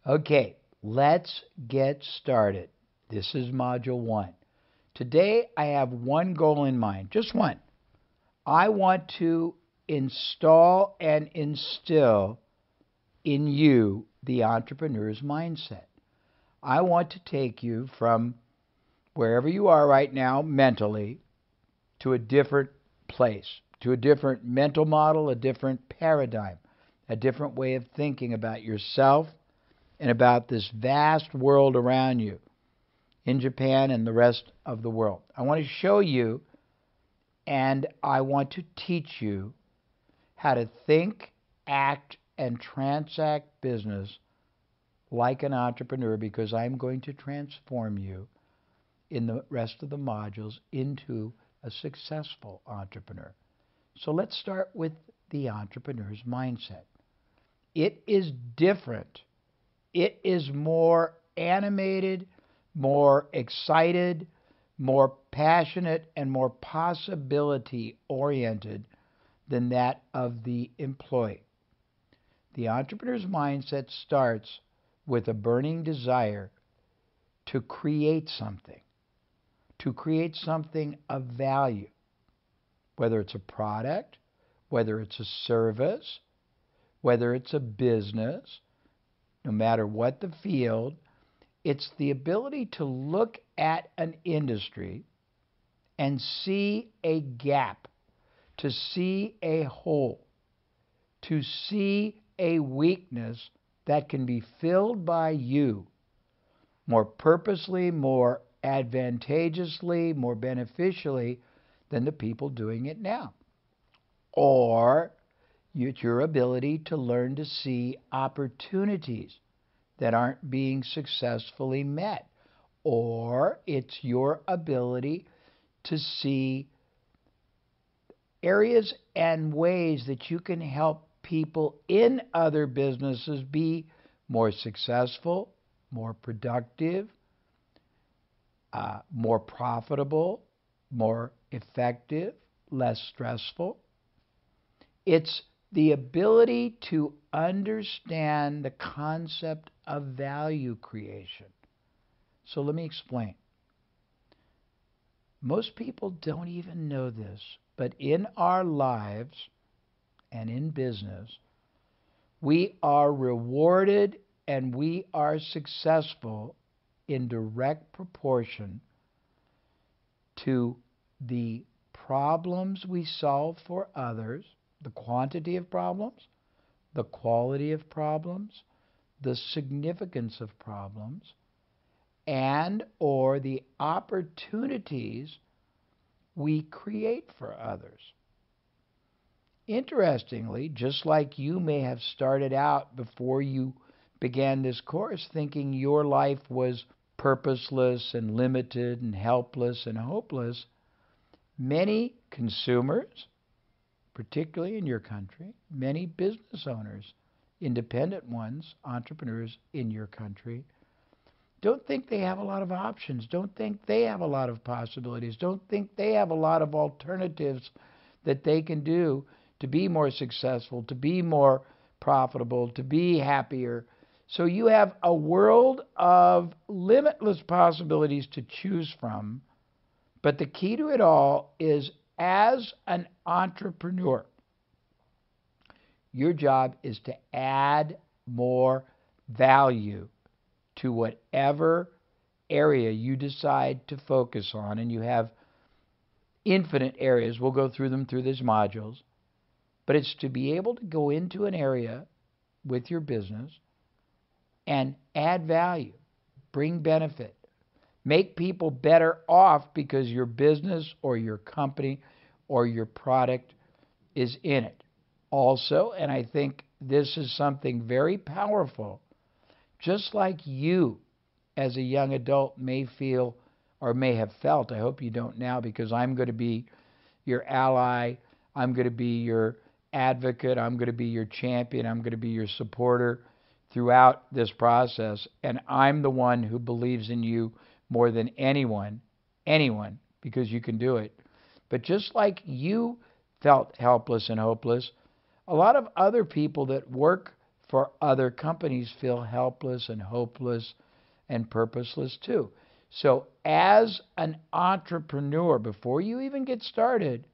Okay, let's get started. This is Module 1. Today I have one goal in mind, just one. I want to install and instill in you the entrepreneur's mindset. I want to take you from wherever you are right now mentally to a different place, to a different mental model, a different paradigm, a different way of thinking about yourself and about this vast world around you in Japan and the rest of the world. I want to show you and I want to teach you how to think, act, and transact business like an entrepreneur, because I'm going to transform you in the rest of the modules into a successful entrepreneur. So let's start with the entrepreneur's mindset. It is different. It is more animated, more excited, more passionate, and more possibility oriented than that of the employee. The entrepreneur's mindset starts with a burning desire to create something of value, whether it's a product, whether it's a service, whether it's a business, no matter what the field. It's the ability to look at an industry and see a gap, to see a hole, to see a weakness that can be filled by you more purposely, more advantageously, more beneficially than the people doing it now. Or it's your ability to learn to see opportunities that aren't being successfully met. Or it's your ability to see areas and ways that you can help people in other businesses be more successful, more productive, more profitable, more effective, less stressful. It's the ability to understand the concept of value creation. So let me explain. Most people don't even know this, but in our lives and in business, we are rewarded and we are successful in direct proportion to the problems we solve for others, the quantity of problems, the quality of problems, the significance of problems, and or the opportunities we create for others. Interestingly, just like you may have started out before you began this course thinking your life was purposeless and limited and helpless and hopeless, many consumers, particularly in your country, many business owners, independent ones, entrepreneurs in your country, don't think they have a lot of options, don't think they have a lot of possibilities, don't think they have a lot of alternatives that they can do to be more successful, to be more profitable, to be happier. So you have a world of limitless possibilities to choose from. But the key to it all is, as an entrepreneur, your job is to add more value to whatever area you decide to focus on. And you have infinite areas. We'll go through them through these modules. But it's to be able to go into an area with your business and add value, bring benefit, make people better off because your business or your company or your product is in it. Also, and I think this is something very powerful, just like you as a young adult may feel or may have felt, I hope you don't now, because I'm going to be your ally, I'm going to be your advocate, I'm going to be your champion, I'm going to be your supporter throughout this process, and I'm the one who believes in you more than anyone, because you can do it. But just like you felt helpless and hopeless, a lot of other people that work for other companies feel helpless and hopeless and purposeless too. So as an entrepreneur, before you even get started,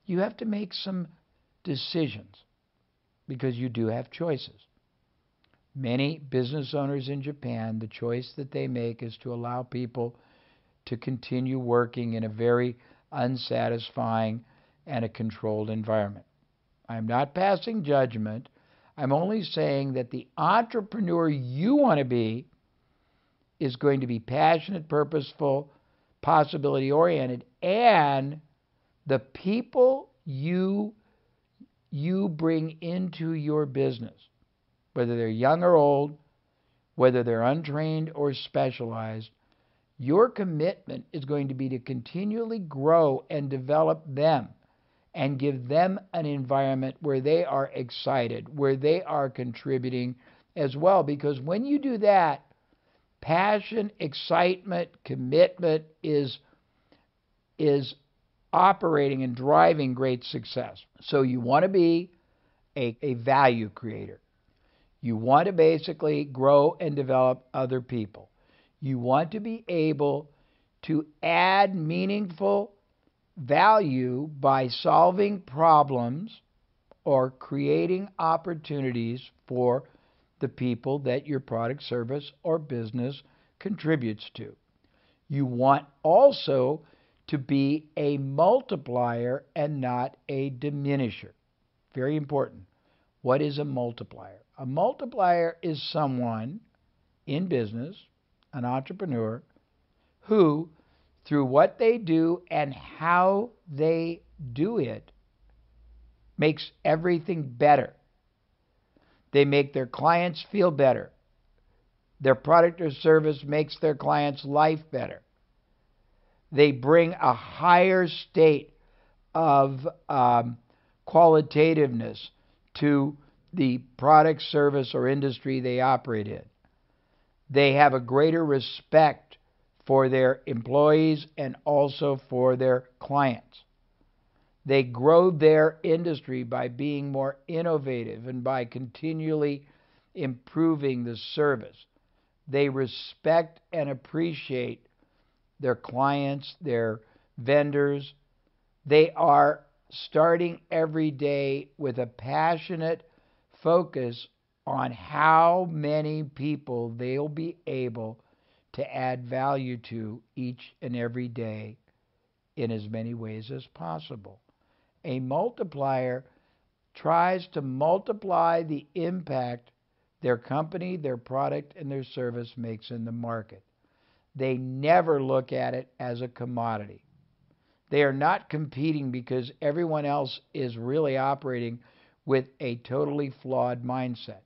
you have to make some decisions because you do have choices. Many business owners in Japan, the choice that they make is to allow people to continue working in a very unsatisfying and a controlled environment. I'm not passing judgment. I'm only saying that the entrepreneur you want to be is going to be passionate, purposeful, possibility-oriented, and the people you bring into your business, whether they're young or old, whether they're untrained or specialized, your commitment is going to be to continually grow and develop them and give them an environment where they are excited, where they are contributing as well. Because when you do that, passion, excitement, commitment is operating and driving great success. So you want to be a value creator. You want to basically grow and develop other people. You want to be able to add meaningful value by solving problems or creating opportunities for the people that your product, service, or business contributes to. You want also to be a multiplier and not a diminisher. Very important. What is a multiplier? A multiplier is someone in business, an entrepreneur, who, through what they do and how they do it, makes everything better. They make their clients feel better. Their product or service makes their client's life better. They bring a higher state of qualitativeness to the product, service, or industry they operate in. They have a greater respect for their employees and also for their clients. They grow their industry by being more innovative and by continually improving the service. They respect and appreciate their clients, their vendors. They are starting every day with a passionate focus on how many people they'll be able to add value to each and every day in as many ways as possible. A multiplier tries to multiply the impact their company, their product, and their service makes in the market. They never look at it as a commodity. They are not competing because everyone else is really operating with a totally flawed mindset.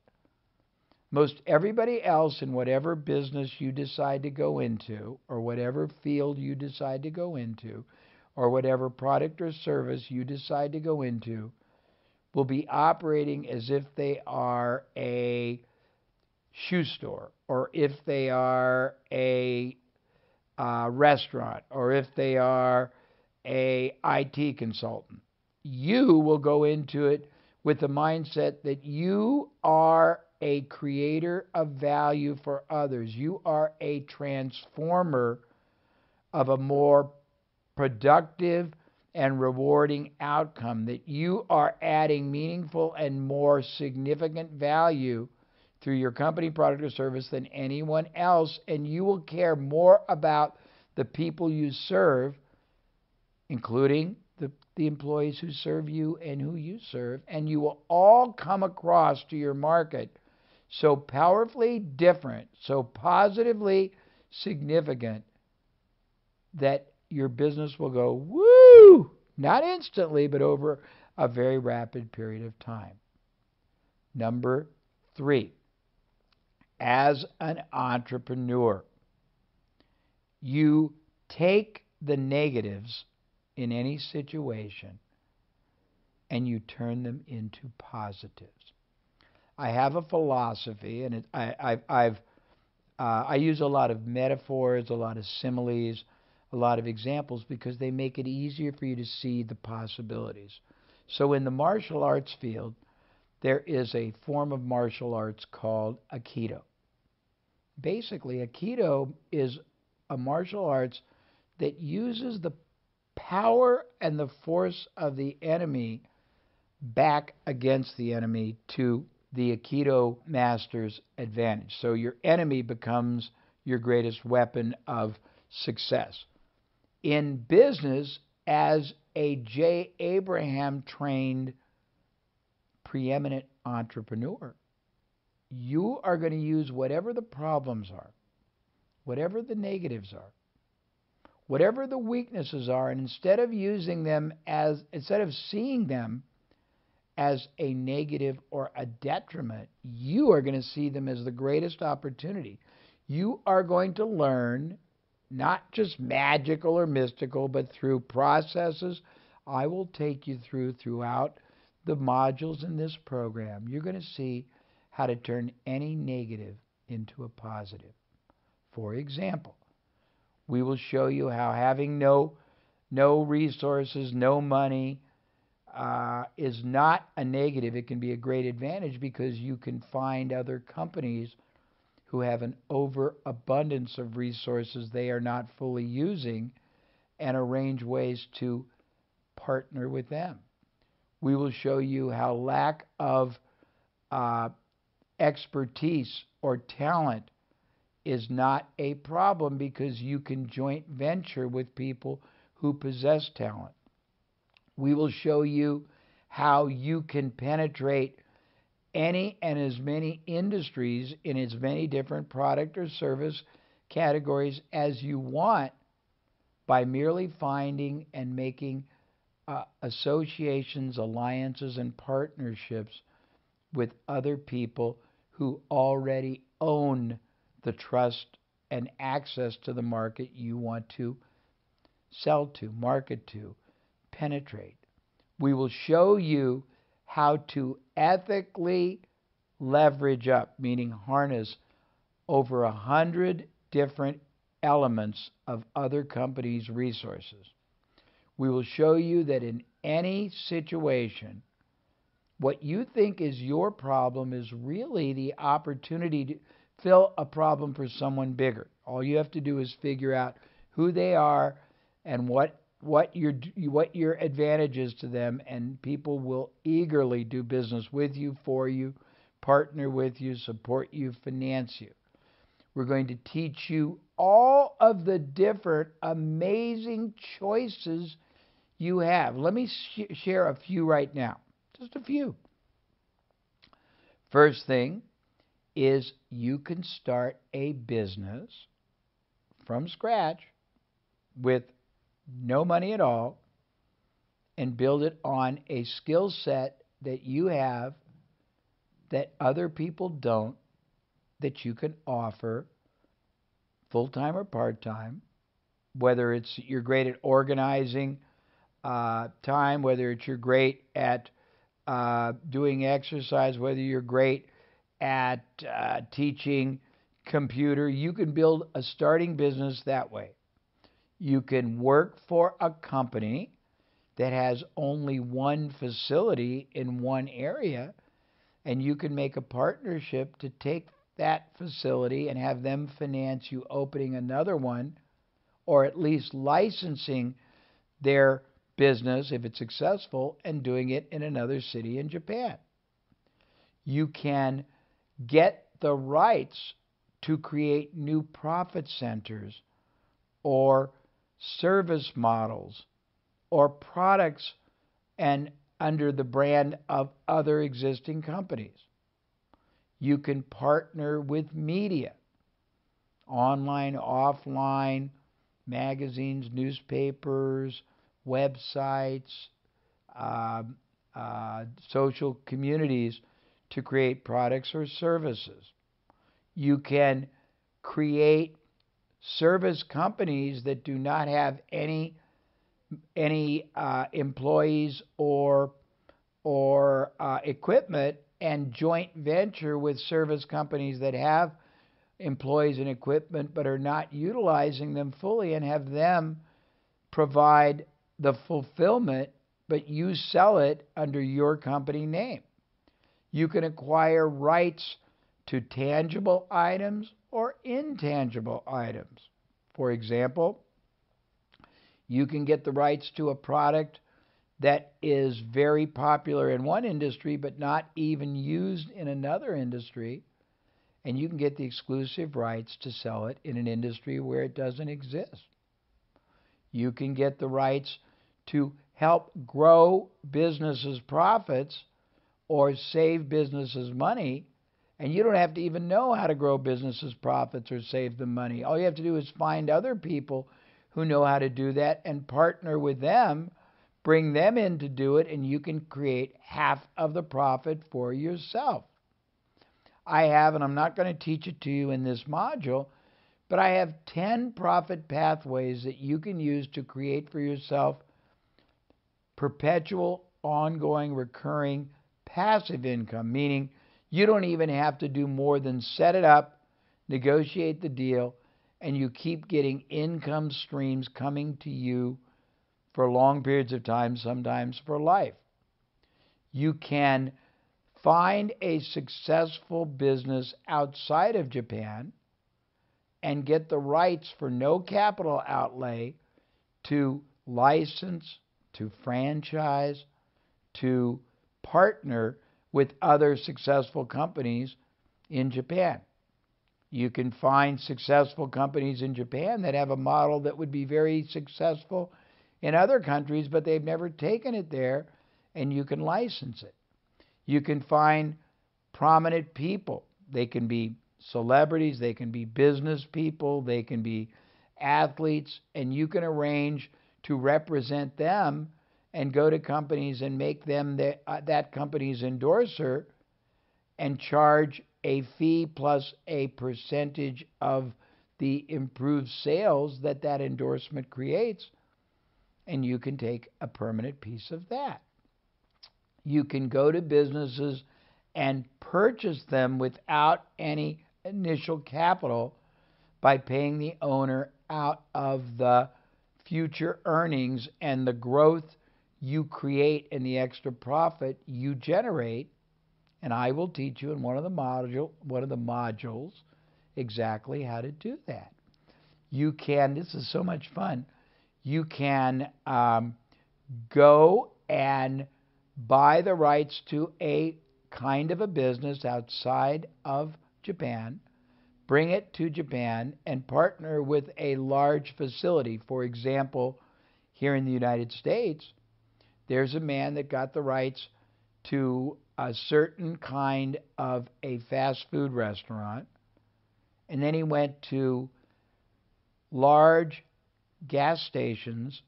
Most everybody else in whatever business you decide to go into, or whatever field you decide to go into, or whatever product or service you decide to go into, will be operating as if they are a shoe store, or if they are a restaurant, or if they are a IT consultant. You will go into it with the mindset that you are a creator of value for others. You are a transformer of a more productive and rewarding outcome, that you are adding meaningful and more significant value through your company, product, or service than anyone else, and you will care more about the people you serve, including the employees who serve you and who you serve, and you will all come across to your market so powerfully different, so positively significant, that your business will go, woo! Not instantly, but over a very rapid period of time. Number 3, as an entrepreneur, you take the negatives in any situation and you turn them into positives. I have a philosophy, and I use a lot of metaphors, a lot of similes, a lot of examples, because they make it easier for you to see the possibilities. So in the martial arts field, there is a form of martial arts called Aikido. Basically, Aikido is a martial arts that uses the power and the force of the enemy back against the enemy to the Aikido master's advantage. So your enemy becomes your greatest weapon of success. In business, as a J. Abraham trained preeminent entrepreneur, you are going to use whatever the problems are, whatever the negatives are, whatever the weaknesses are, and instead of seeing them as a negative or a detriment, you are going to see them as the greatest opportunity. You are going to learn, not just magical or mystical, but through processes I will take you throughout the modules in this program. You're going to see how to turn any negative into a positive. For example, we will show you how having no resources, no money, is not a negative. It can be a great advantage because you can find other companies who have an overabundance of resources they are not fully using and arrange ways to partner with them. We will show you how lack of expertise or talent is not a problem because you can joint venture with people who possess talent. We will show you how you can penetrate any and as many industries in as many different product or service categories as you want by merely finding and making associations, alliances, and partnerships with other people who already own the trust and access to the market you want to sell to, market to, penetrate. We will show you how to ethically leverage up, meaning harness over 100 different elements of other companies' resources. We will show you that in any situation, what you think is your problem is really the opportunity to fill a problem for someone bigger. All you have to do is figure out who they are and what your advantage is to them, and people will eagerly do business with you, for you, partner with you, support you, finance you. We're going to teach you all of the different amazing choices you have. Let me share a few right now. Just a few. First thing is you can start a business from scratch with no money at all and build it on a skill set that you have that other people don't, that you can offer full-time or part-time, whether it's you're great at organizing time, whether it's you're great at doing exercise, whether you're great at teaching computer. You can build a starting business that way. You can work for a company that has only one facility in one area, and you can make a partnership to take that facility and have them finance you opening another one, or at least licensing their business, if it's successful, and doing it in another city in Japan. You can get the rights to create new profit centers or service models or products and under the brand of other existing companies. You can partner with media, online, offline, magazines, newspapers, websites, social communities to create products or services. You can create service companies that do not have any employees or equipment, and joint venture with service companies that have employees and equipment but are not utilizing them fully, and have them provide the fulfillment, but you sell it under your company name. You can acquire rights to tangible items or intangible items. For example, you can get the rights to a product that is very popular in one industry but not even used in another industry, and you can get the exclusive rights to sell it in an industry where it doesn't exist. You can get the rights to help grow businesses' profits or save businesses money, and you don't have to even know how to grow businesses' profits or save them money. All you have to do is find other people who know how to do that and partner with them, bring them in to do it, and you can create half of the profit for yourself. I have, and I'm not going to teach it to you in this module, but I have 10 profit pathways that you can use to create for yourself perpetual, ongoing, recurring, passive income, meaning you don't even have to do more than set it up, negotiate the deal, and you keep getting income streams coming to you for long periods of time, sometimes for life. You can find a successful business outside of Japan and get the rights for no capital outlay to license, to franchise, to partner with other successful companies in Japan. You can find successful companies in Japan that have a model that would be very successful in other countries, but they've never taken it there, and you can license it. You can find prominent people. They can be celebrities, they can be business people, they can be athletes, and you can arrange to represent them and go to companies and make them that company's endorser and charge a fee plus a percentage of the improved sales that endorsement creates, and you can take a permanent piece of that. You can go to businesses and purchase them without any initial capital by paying the owner out of the future earnings and the growth you create and the extra profit you generate. And I will teach you in one of the modules exactly how to do that. You can, this is so much fun, you can go and buy the rights to a kind of a business outside of Japan, bring it to Japan, and partner with a large facility. For example, here in the United States, there's a man that got the rights to a certain kind of a fast food restaurant, and then he went to large gas stations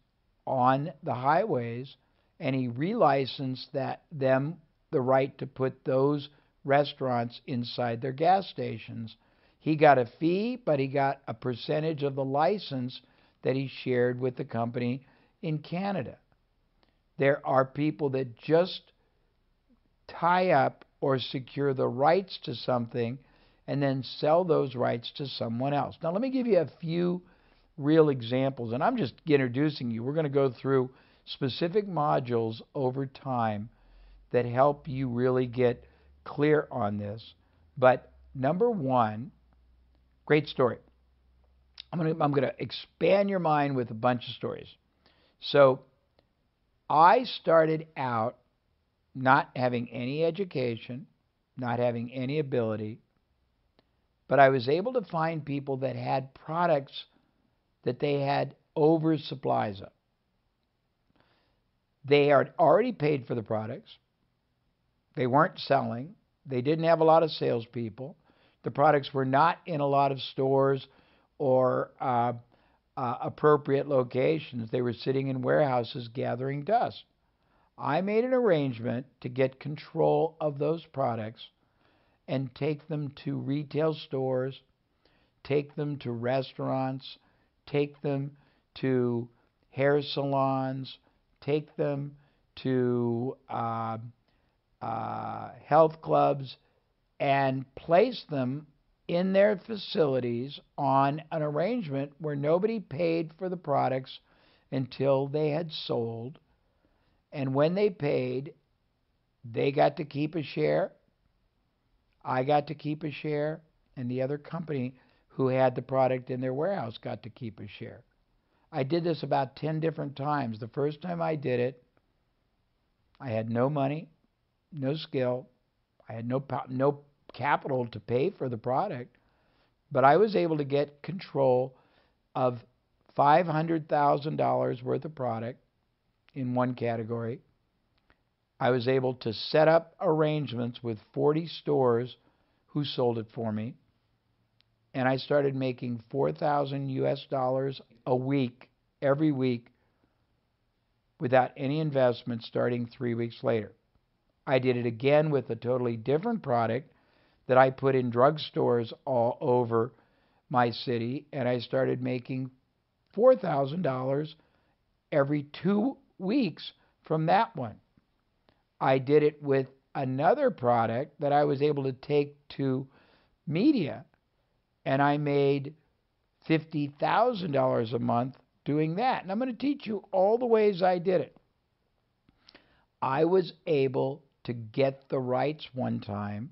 on the highways, and he relicensed them the right to put those restaurants inside their gas stations. He got a fee, but he got a percentage of the license that he shared with the company in Canada. There are people that just tie up or secure the rights to something and then sell those rights to someone else. Now, let me give you a few real examples, and I'm just introducing you. We're going to go through specific modules over time that help you really get clear on this. But number one, great story. I'm going to expand your mind with a bunch of stories. So I started out not having any education, not having any ability, but I was able to find people that had products that they had oversupplies of. They had already paid for the products. They weren't selling. They didn't have a lot of salespeople. The products were not in a lot of stores or appropriate locations. They were sitting in warehouses gathering dust. I made an arrangement to get control of those products and take them to retail stores, take them to restaurants, take them to hair salons, take them to health clubs, and place them in their facilities on an arrangement where nobody paid for the products until they had sold. And when they paid, they got to keep a share, I got to keep a share, and the other company who had the product in their warehouse got to keep a share. I did this about 10 different times. The first time I did it, I had no money, no skill, I had no capital to pay for the product, but I was able to get control of $500,000 worth of product in one category. I was able to set up arrangements with 40 stores who sold it for me, and I started making $4,000 a week, every week, without any investment starting 3 weeks later. I did it again with a totally different product that I put in drugstores all over my city, and I started making $4,000 every 2 weeks from that one. I did it with another product that I was able to take to media, and I made $50,000 a month doing that. And I'm going to teach you all the ways I did it. I was able to get the rights one time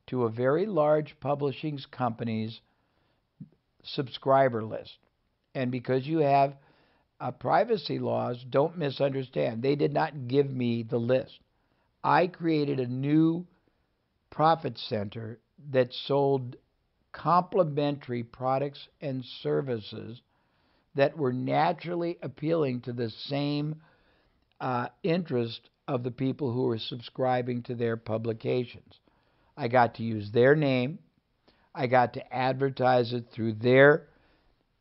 to a very large publishing company's subscriber list. And because you have privacy laws, don't misunderstand. They did not give me the list. I created a new profit center that sold complementary products and services that were naturally appealing to the same interest of the people who were subscribing to their publications. I got to use their name. I got to advertise it through their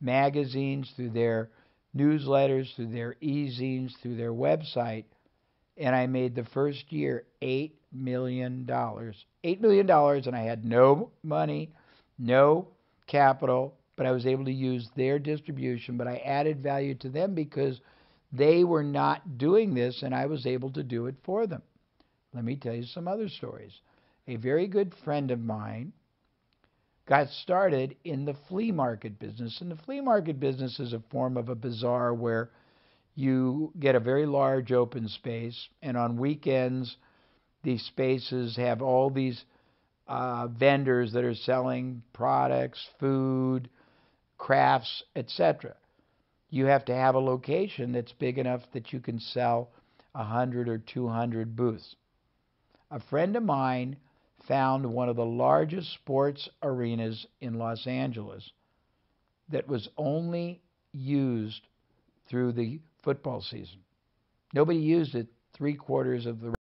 magazines, through their newsletters, through their e-zines, through their website, and I made the first year $8 million. $8 million, and I had no money, no capital, but I was able to use their distribution, but I added value to them because they were not doing this, and I was able to do it for them. Let me tell you some other stories. A very good friend of mine got started in the flea market business, and the flea market business is a form of a bazaar where you get a very large open space, and on weekends, these spaces have all these vendors that are selling products, food, crafts, etc. You have to have a location that's big enough that you can sell 100 or 200 booths. A friend of mine found one of the largest sports arenas in Los Angeles that was only used through the football season. Nobody used it 3/4 of the